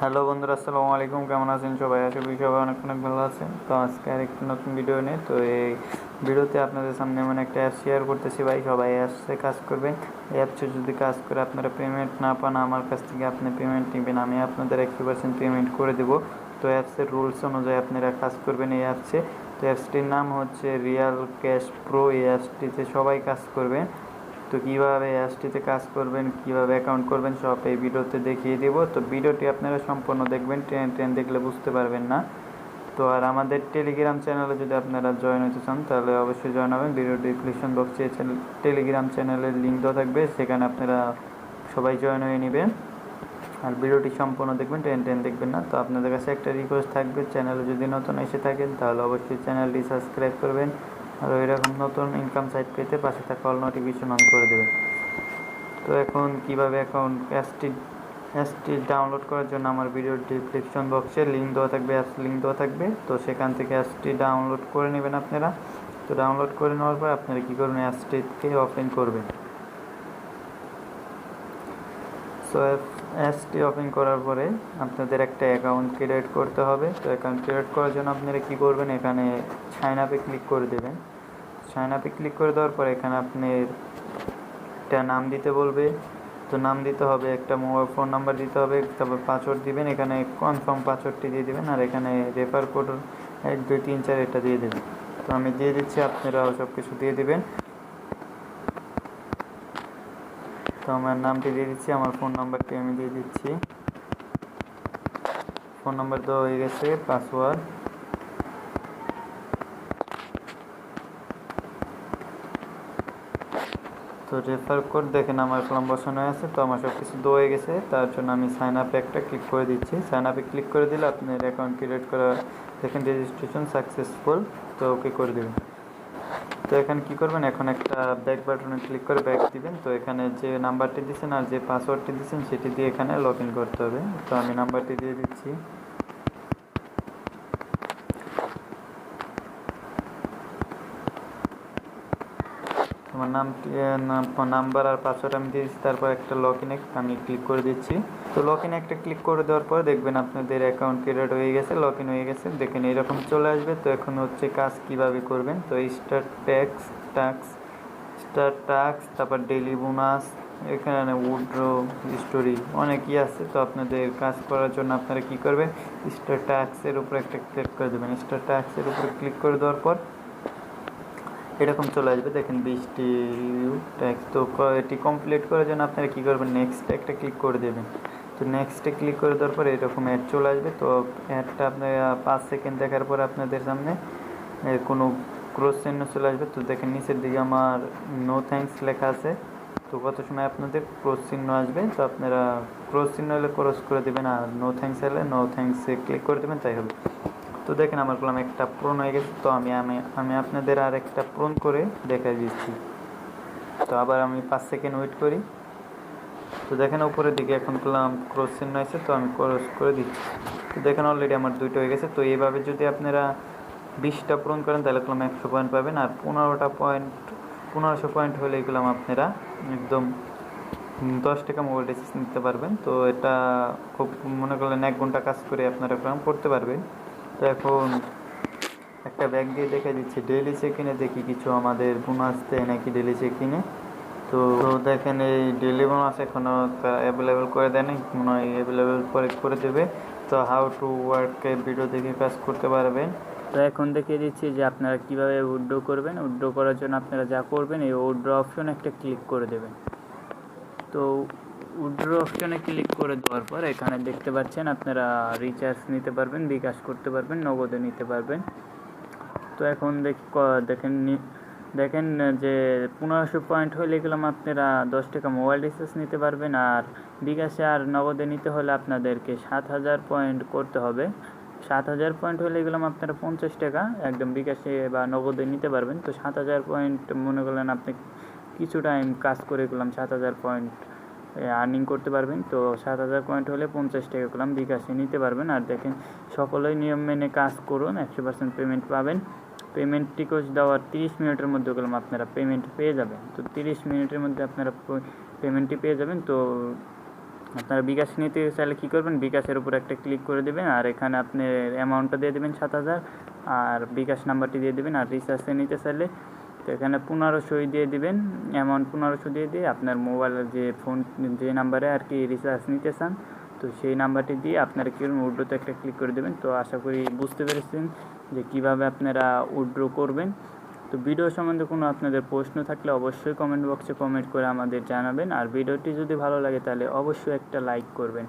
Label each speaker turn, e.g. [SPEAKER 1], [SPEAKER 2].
[SPEAKER 1] Hello বন্ধুরা, আসসালামু আলাইকুম। কেমন আছেন সবাই? আশা করি সবাই অনেক অনেক ভালো আছেন। তো আজকে আরেকটি নতুন ভিডিও নিয়ে তো এই ভিডিওতে আপনাদের সামনে এমন একটা অ্যাপ শেয়ার করতেছি ভাই। সবাই অ্যাপসে কাজ করবেন। এই অ্যাপসে যদি কাজ করে আপনারা পেমেন্ট না পান, আমার কাছ থেকে আপনি পেমেন্ট নেবেন, আমি আপনাদের 80% পেমেন্ট করে দেবো। তো অ্যাপসের রুলস অনুযায়ী আপনারা কাজ করবেন এই অ্যাপসে। তো অ্যাপসটির নাম হচ্ছে রিয়াল ক্যাশ প্রো। এই অ্যাপসটিতে সবাই কাজ করবেন। তো কীভাবে অ্যাপসটিতে কাজ করবেন, কীভাবে অ্যাকাউন্ট করবেন, সব এই ভিডিওতে দেখিয়ে দেবো। তো ভিডিওটি আপনারা সম্পূর্ণ দেখবেন, ট্রেন দেখলে বুঝতে পারবেন না। তো আর আমাদের টেলিগ্রাম চ্যানেলে যদি আপনারা জয়েন হতে চান তাহলে অবশ্যই জয়েন হবেন। ভিডিও ডিসক্রিপশন বক্সে টেলিগ্রাম চ্যানেলের লিঙ্ক দেওয়া থাকবে, সেখানে আপনারা সবাই জয়েন হয়ে নেবেন। আর ভিডিওটি সম্পূর্ণ দেখবেন, ট্রেন দেখবেন না। তো আপনাদের কাছে একটা রিকোয়েস্ট থাকবে, চ্যানেলে যদি নতুন এসে থাকেন তাহলে অবশ্যই চ্যানেলটি সাবস্ক্রাইব করবেন। আর এরকম নতুন ইনকাম সাইট পেতে পাশে থাকা অল নোটিফিকেশন অন করে দেবেন। তো এখন কীভাবে অ্যাকাউন্ট অ্যাপসটি ডাউনলোড করার জন্য আমার ভিডিও ডিসক্রিপশন বক্সে লিঙ্ক দেওয়া থাকবে, অ্যাপস লিঙ্ক দেওয়া থাকবে। তো সেখান থেকে অ্যাপসটি ডাউনলোড করে নেবেন আপনারা। তো ডাউনলোড করে নেওয়ার পর আপনারা কী করবেন, অ্যাপসটিকে ওপেন করবেন। সো অ্যাপসটি ওপেন করার পরে আপনাদের একটা অ্যাকাউন্ট ক্রিয়েট করতে হবে। তো অ্যাকাউন্ট ক্রিয়েট করার জন্য আপনারা কী করবেন, এখানে সাইন আপে ক্লিক করে দেবেন। সাইন আপে ক্লিক করে দেওয়ার পরে এখানে আপনি একটা নাম দিতে বলবে। তো নাম দিতে হবে, একটা মোবাইল ফোন নাম্বার দিতে হবে, তারপর পাসওয়ার্ড দিবেন। এখানে কনফার্ম পাসওয়ার্ডটি দিয়ে দেবেন। আর এখানে রেফার কোড 1 2 3 4 এটা দিয়ে দেবেন। তো আমি দিয়ে দিচ্ছি, আপনারাও সব কিছু দিয়ে দেবেন। তো আমার নামটি দিয়ে দিচ্ছি, আমার ফোন নাম্বারটি আমি দিয়ে দিচ্ছি। ফোন নাম্বার দেওয়া হয়ে গেছে, পাসওয়ার্ড। তো রেফার কোড দেখেন আমার কলম বসানো আছে। তো আমার সব কিছু দেওয়া হয়ে গেছে, তার জন্য আমি সাইন আপে একটা ক্লিক করে দিচ্ছি। সাইন আপে ক্লিক করে দিলে আপনার অ্যাকাউন্ট ক্রিয়েট করা দেখেন রেজিস্ট্রেশন সাকসেসফুল। তো ওকে করে দেবেন। তো এখানে কী করবেন, এখন একটা ব্যাক বাটনে ক্লিক করে ব্যাক দিবেন। তো এখানে যে নাম্বারটি দিচ্ছেন আর যে পাসওয়ার্ডটি দিচ্ছেন সেটি দিয়ে এখানে লগ ইন করতে হবে। তো আমি নাম্বারটি দিয়ে দিচ্ছি। আমার নাম্বার আর পাসওয়ার্ড আমি দিয়ে দিচ্ছি। তারপর একটা লগ ইনে আমি ক্লিক করে দিচ্ছি। তো লগ ইনে একটা ক্লিক করে দেওয়ার পর দেখবেন আপনাদের অ্যাকাউন্ট ক্রিয়েট হয়ে গেছে, লগ ইন হয়ে গেছে। দেখেন এরকম চলে আসবে। তো এখন হচ্ছে কাজ কিভাবে করবেন। তো স্টার টাস্ক, তারপর ডেইলি বোনাস, এখানে উইথড্র স্টোরি অনেকই আছে। তো আপনাদের কাজ করার জন্য আপনারা কী করবেন, স্টার টাস্কের উপর একটা ক্লিক করে দেবেন। স্টার টাস্কের উপরে ক্লিক করে দেওয়ার পর এরকম চলে আসবে, দেখেন 20টি ট্যাক্স। তো এটি কমপ্লিট করার জন্য আপনারা কী করবেন, নেক্সট একটা ক্লিক করে দেবেন। তো নেক্সটে ক্লিক করে দেওয়ার পরে এরকম অ্যাড চলে আসবে। তো অ্যাডটা আপনারা 5 সেকেন্ড দেখার পরে আপনাদের সামনে কোনো ক্রস চিহ্ন চলে আসবে। তো দেখেন নিচের দিকে আমার নো থ্যাঙ্কস লেখা আছে। তো কত সময় আপনাদের ক্রস চিহ্ন আসবে। তো আপনারা ক্রস চিহ্ন হলে ক্রস করে দেবেন, আর নো থ্যাঙ্কস হলে নো থ্যাঙ্কসে ক্লিক করে দেবেন, তাই হবে। তো দেখেন আমার কলম একটা পূরণ হয়ে গেছে। তো আমি আপনাদের আর একটা পূরণ করে দেখাই দিচ্ছি। তো আবার আমি 5 সেকেন্ড ওয়েট করি। তো দেখেন উপরের দিকে এখন কলম ক্রস চিহ্ন আছে, তো আমি ক্রস করে দিচ্ছি। তো দেখেন অলরেডি আমার 2টা হয়ে গেছে। তো এইভাবে যদি আপনারা 20টা পূরণ করেন তাহলে কলম 100 পয়েন্ট পাবেন। আর 1500 পয়েন্ট হলে এগুলো আপনারা একদম 10 টাকা মোবাইল রিচার্জ নিতে পারবেন। তো এটা খুব মনে করলেন 1 ঘন্টা কাজ করে আপনারা করতে পারবেন। তো এখন একটা ব্যাগ দিয়ে দেখে দিচ্ছি ডেইলি চেক-ইনে, দেখি কিছু আমাদের বোনাস দেয় নাকি ডেইলি চেক-ইনে। তো দেখেন এই ডেইলি বোনাস এখনও অ্যাভেলেবেল করে দেয় না, মনে হয় অ্যাভেলেবেল পরে করে দেবে। তো হাউ টু ওয়ার্ক ভিডিও দেখে কাজ করতে পারবেন। তো এখন দেখিয়ে দিচ্ছি যে আপনারা কীভাবে উইথড্র করবেন। উইথড্র করার জন্য আপনারা যা করবেন, এই উইথড্র অপশনে একটা ক্লিক করে দেবেন। তো উইথড্র অপশনে ক্লিক করে দেওয়ার পর এখানে দেখতে পাচ্ছেন আপনারা রিচার্জ নিতে পারবেন, bKash করতে পারবেন, নগদে নিতে পারবেন। তো এখন দেখেন যে 1500 পয়েন্ট হলে গেলাম আপনারা 10 টাকা মোবাইল রিচার্জ নিতে পারবেন। আর bKash আর নগদে নিতে হলে আপনাদেরকে 7000 পয়েন্ট করতে হবে। 7000 পয়েন্ট হলে গেলাম আপনারা 50 টাকা একদম bKash বা নগদে নিতে পারবেন। তো 7000 পয়েন্ট মনে করলেন আপনি কিছু টাইম কাজ করে গেলাম 7000 পয়েন্ট আর্নিং করতে পারবেন। তো 7000 পয়েন্ট হলে 50 টাকা করলাম bKash নিতে পারবেন। আর দেখেন সকলেই নিয়ম মেনে কাজ করুন, 100% পেমেন্ট পাবেন। পেমেন্ট রিকোয়েস্ট দেওয়ার 30 মিনিটের মধ্যে গেলাম আপনারা পেমেন্ট পেয়ে যাবেন। তো 30 মিনিটের মধ্যে আপনারা পেমেন্টটি পেয়ে যাবেন। তো আপনারা বিকাশ নিতে চাইলে কী করবেন, বিকাশের উপর একটা ক্লিক করে দেবেন, আর এখানে আপনি অ্যামাউন্টটা দিয়ে দেবেন 7,000, আর বিকাশ নাম্বারটি দিয়ে দেবেন। আর রিচার্জে নিতে চাইলে তো এখানে 1500 দিয়ে দিবেন, অ্যামাউন্ট 1500 দিয়ে আপনার মোবাইলের যে নাম্বারে আর কি রিচার্জ নিতে চান, তো সেই নাম্বারটি দিয়ে আপনারা কি করবেন, উইথড্রোতে একটা ক্লিক করে দেবেন। তো আশা করি বুঝতে পেরেছেন যে কীভাবে আপনারা উইথড্রো করবেন। তো ভিডিও সম্বন্ধে কোনো আপনাদের প্রশ্ন থাকলে অবশ্যই কমেন্ট বক্সে কমেন্ট করে আমাদের জানাবেন। আর ভিডিওটি যদি ভালো লাগে তাহলে অবশ্যই একটা লাইক করবেন।